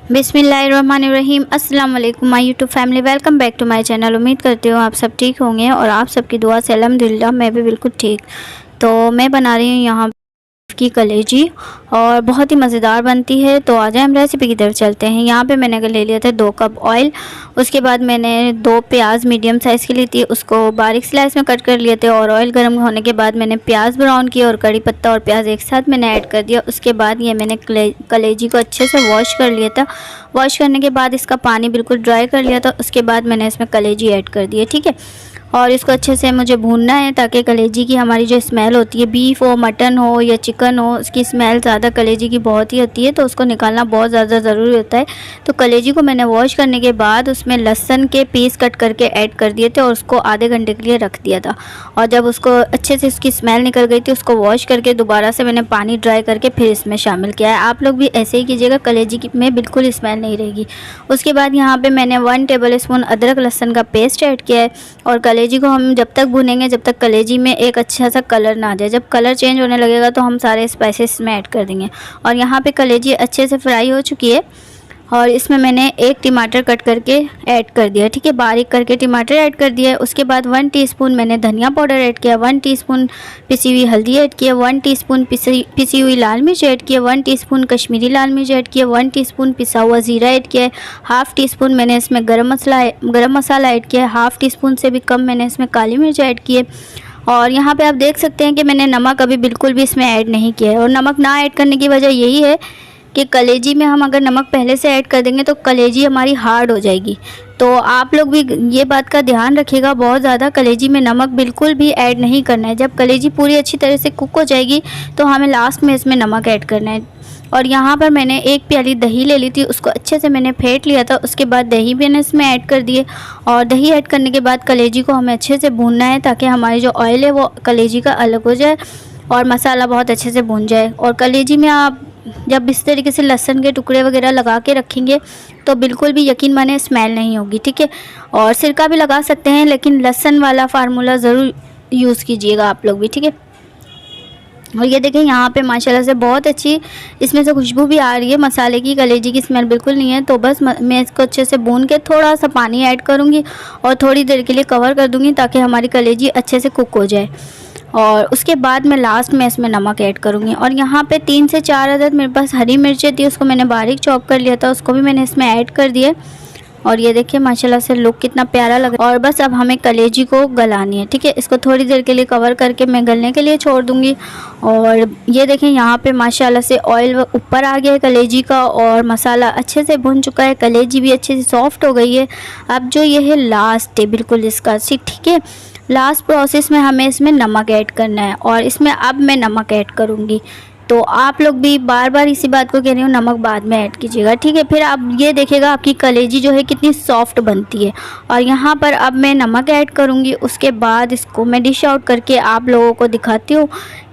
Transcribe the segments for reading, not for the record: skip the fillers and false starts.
बिस्मिल्लाहिर्रहमानिर्रहीम। अस्सलाम वालेकुम my YouTube family, welcome back to my channel. उम्मीद करती हूँ आप सब ठीक होंगे और आप सबकी दुआ से अल्हम्दुलिल्लाह मैं भी बिल्कुल ठीक। तो मैं बना रही हूँ यहाँ की कलेजी और बहुत ही मज़ेदार बनती है। तो आ जाए हम रेसिपी की तरफ चलते हैं। यहाँ पे मैंने ले लिया था 2 कप ऑयल। उसके बाद मैंने 2 प्याज मीडियम साइज़ की ली थी, उसको बारीक स्लाइस में कट कर लिए थे। और ऑयल गर्म होने के बाद मैंने प्याज ब्राउन किया और कड़ी पत्ता और प्याज एक साथ मैंने ऐड कर दिया। उसके बाद ये मैंने कलेजी को अच्छे से वॉश कर लिया था। वॉश करने के बाद इसका पानी बिल्कुल ड्राई कर लिया था। उसके बाद मैंने इसमें कलेजी ऐड कर दी है, ठीक है। और इसको अच्छे से मुझे भूनना है ताकि कलेजी की हमारी जो स्मेल होती है, बीफ हो, मटन हो या चिकन हो, उसकी स्मेल ज़्यादा कलेजी की बहुत ही होती है, तो उसको निकालना बहुत ज़्यादा ज़रूरी होता है। तो कलेजी को मैंने वॉश करने के बाद उसमें लहसुन के पीस कट करके ऐड कर दिए थे और उसको आधे घंटे के लिए रख दिया था। और जब उसको अच्छे से उसकी स्मेल निकल गई थी, उसको वॉश करके दोबारा से मैंने पानी ड्राई करके फिर इसमें शामिल किया है। आप लोग भी ऐसे ही कीजिएगा, कलेजी की में बिल्कुल स्मेल नहीं रहेगी। उसके बाद यहाँ पर मैंने 1 टेबल स्पून अदरक लहसुन का पेस्ट ऐड किया है। और कलेजी को हम जब तक भूनेंगे जब तक कलेजी में एक अच्छा सा कलर ना आ जाए। जब कलर चेंज होने लगेगा तो हम सारे स्पाइसेस में ऐड कर देंगे। और यहाँ पे कलेजी अच्छे से फ्राई हो चुकी है और इसमें मैंने 1 टमाटर कट करके ऐड कर दिया, ठीक है। बारीक करके टमाटर ऐड कर दिया है। उसके बाद 1 टीस्पून मैंने धनिया पाउडर ऐड किया, 1 टीस्पून पिसी हुई हल्दी ऐड किया, 1 टीस्पून पिसी हुई लाल मिर्च ऐड किया, 1 टीस्पून कश्मीरी लाल मिर्च ऐड किया, 1 टीस्पून पिसा हुआ ज़ीरा ऐड किया है, हाफ़ टीस्पून मैंने इसमें गरम मसाला ऐड किया है, हाफ़ टीस्पून से भी कम मैंने इसमें काली मिर्च ऐड की है। और यहाँ पे आप देख सकते हैं कि मैंने नमक अभी बिल्कुल भी इसमें ऐड नहीं किया है। और नमक ना ऐड करने की वजह यही है कि कलेजी में हम अगर नमक पहले से ऐड कर देंगे तो कलेजी हमारी हार्ड हो जाएगी। तो आप लोग भी ये बात का ध्यान रखिएगा, बहुत ज़्यादा कलेजी में नमक बिल्कुल भी ऐड नहीं करना है। जब कलेजी पूरी अच्छी तरह से कुक हो जाएगी तो हमें लास्ट में इसमें नमक ऐड करना है। और यहाँ पर मैंने 1 प्याली दही ले ली थी, उसको अच्छे से मैंने फेंट लिया था। उसके बाद दही मैंने इसमें ऐड कर दिए। और दही ऐड करने के बाद कलेजी को हमें अच्छे से भूनना है ताकि हमारी जो ऑयल है वो कलेजी का अलग हो जाए और मसाला बहुत अच्छे से भून जाए। और कलेजी में आप जब इस तरीके से लहसुन के टुकड़े वगैरह लगा के रखेंगे तो बिल्कुल भी यकीन माने स्मेल नहीं होगी, ठीक है। और सिरका भी लगा सकते हैं लेकिन लहसुन वाला फार्मूला ज़रूर यूज़ कीजिएगा आप लोग भी, ठीक है। और ये देखें यहाँ पे माशाल्लाह से बहुत अच्छी इसमें से खुशबू भी आ रही है, मसाले की, कलेजी की स्मेल बिल्कुल नहीं है। तो बस मैं इसको अच्छे से भून के थोड़ा सा पानी ऐड करूँगी और थोड़ी देर के लिए कवर कर दूँगी ताकि हमारी कलेजी अच्छे से कुक हो जाए। और उसके बाद मैं लास्ट में इसमें नमक ऐड करूँगी। और यहाँ पे 3 से 4 अदद मेरे पास हरी मिर्चें थी, उसको मैंने बारीक चॉप कर लिया था, उसको भी मैंने इसमें ऐड कर दिया। और ये देखिए माशाल्लाह से लुक कितना प्यारा लग रहा है। और बस अब हमें कलेजी को गलानी है, ठीक है। इसको थोड़ी देर के लिए कवर करके मैं गलने के लिए छोड़ दूँगी। और ये देखें यहाँ पे माशाल्लाह से ऑयल ऊपर आ गया है कलेजी का और मसाला अच्छे से भुन चुका है, कलेजी भी अच्छे से सॉफ्ट हो गई है। अब जो ये है लास्ट है बिल्कुल इसका, ठीक है। लास्ट प्रोसेस में हमें इसमें नमक ऐड करना है और इसमें अब मैं नमक ऐड करूँगी। तो आप लोग भी बार बार इसी बात को कह रही हूँ, नमक बाद में ऐड कीजिएगा, ठीक है। फिर आप ये देखिएगा आपकी कलेजी जो है कितनी सॉफ्ट बनती है। और यहाँ पर अब मैं नमक ऐड करूँगी। उसके बाद इसको मैं डिश आउट करके आप लोगों को दिखाती हूँ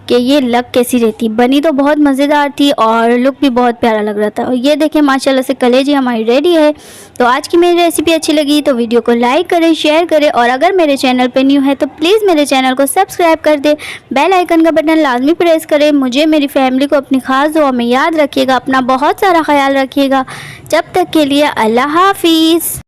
कि ये लग कैसी रहती। बनी तो बहुत मज़ेदार थी और लुक भी बहुत प्यारा लग रहा था। और ये देखें माशाल्लाह से कलेजी हमारी रेडी है। तो आज की मेरी रेसिपी अच्छी लगी तो वीडियो को लाइक करें, शेयर करें और अगर मेरे चैनल पे न्यू है तो प्लीज़ मेरे चैनल को सब्सक्राइब कर दें। बेल आइकन का बटन लाजमी प्रेस करें। मुझे, मेरी फैमिली को अपनी ख़ास दुआ में याद रखिएगा। अपना बहुत सारा ख्याल रखिएगा। जब तक के लिए अल्लाह हाफिज़।